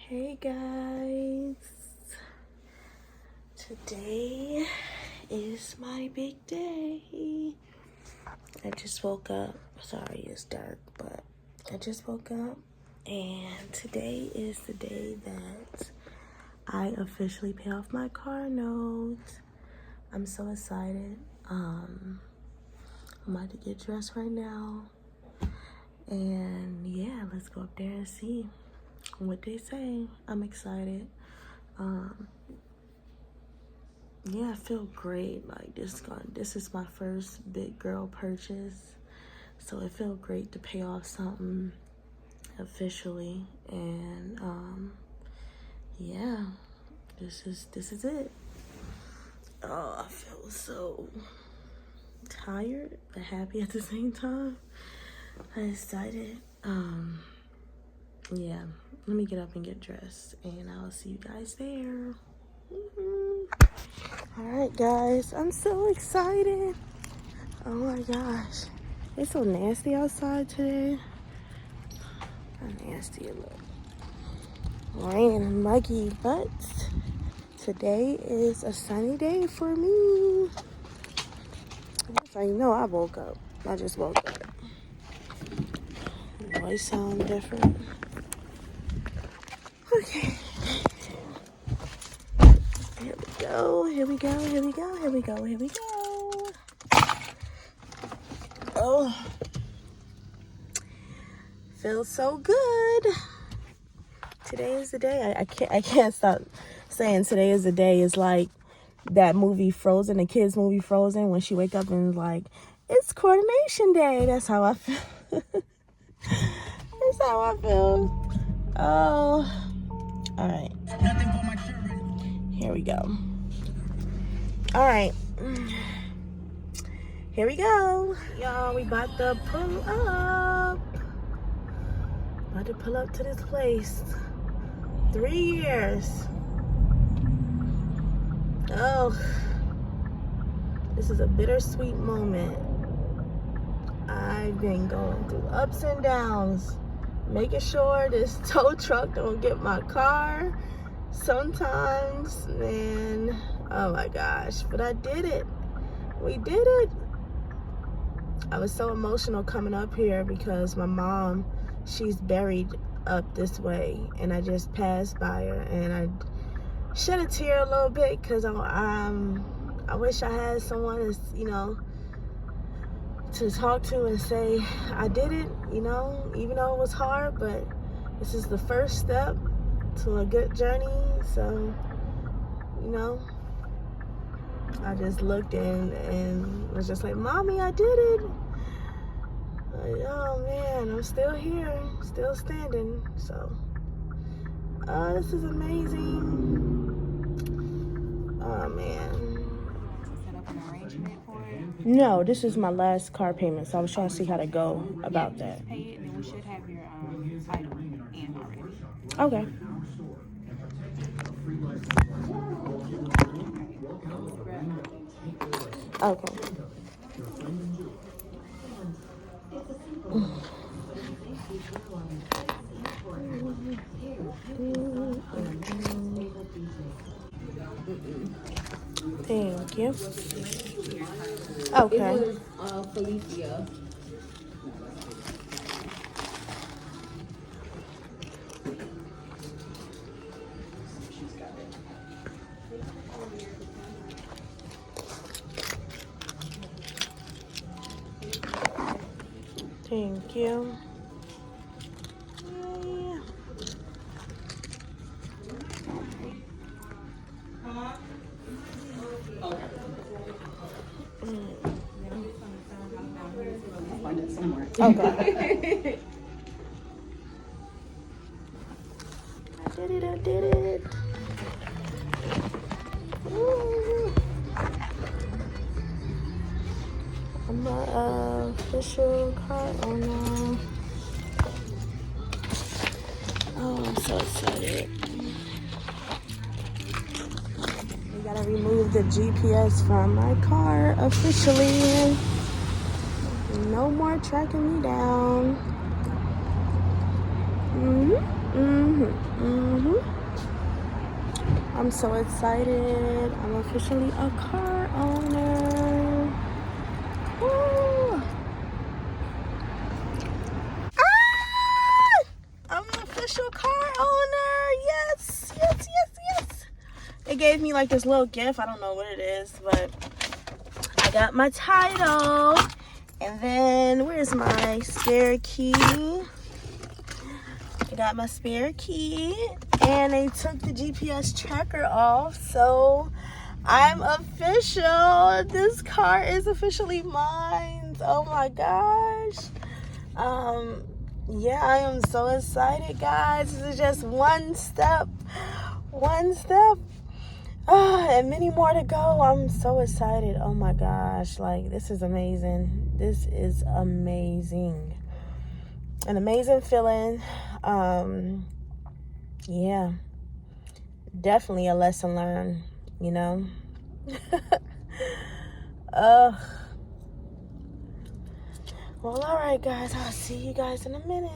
Hey guys, today is my big day. I just woke up. Sorry, it's dark, but I just woke up, and today is the day that I officially pay off my car note. I'm so excited. I'm about to get dressed right now, and yeah, let's go up there and see what they say. I'm excited. Yeah, I feel great. Like this is my first big girl purchase, so it feels great to pay off something officially. And yeah, this is it. Oh, I feel so tired but happy at the same time. I'm excited. Yeah, let me get up and get dressed, and I'll see you guys there. All right, guys, I'm so excited. Oh my gosh, it's so nasty outside today. How nasty it looks. Rain and muggy, but today is a sunny day for me. Yes, I know I woke up. I just woke up. Voice sound different. Okay. Here we go, here we go, here we go, here we go, here we go. Oh, feels so good. Today is the day. I can't stop saying today is the day. It's like that movie Frozen, the kids movie Frozen, when she wake up and is like, it's coordination day. That's how I feel. That's how I feel. Oh, all right. Here we go. All right. Here we go. Y'all, we about to pull up. About to pull up to this place. 3 years. Oh, this is a bittersweet moment. I've been going through ups and downs, making sure this tow truck don't get my car sometimes, man. Oh my gosh, but I did it. We did it. I was so emotional coming up here because my mom, she's buried up this way, and I just passed by her and I shed a tear a little bit because I wish I had someone to, to talk to and say I did it, even though it was hard, but this is the first step to a good journey. So, I just looked and was just like, Mommy, I did it. Like, oh man, I'm still here, still standing. So, this is amazing. Oh man. Set up an arrangement for it? No, this is my last car payment, so I was trying to see how to go about that. Just pay it, and then we should have your title in already. Okay. Okay. Thank you. Okay. It was Felicia. Thank you. Find it somewhere. Okay. I did it. Woo. I'm an official car owner. Oh, I'm so excited. We gotta remove the GPS from my car officially. No more tracking me down. I'm so excited. I'm officially a car owner. Woo. I'm an official car owner. Yes, yes, yes, yes. They gave me like this little gift. I don't know what it is, but I got my title. And then where's my spare key? I got my spare key. And they took the GPS tracker off. So I'm official. This car is officially mine. Oh my gosh. Yeah, I am so excited, guys. This is just one step. And many more to go. I'm so excited. Oh my gosh, like this is amazing. This is amazing. An amazing feeling. Yeah, definitely a lesson learned, you know. Well, all right, guys, I'll see you guys in a minute.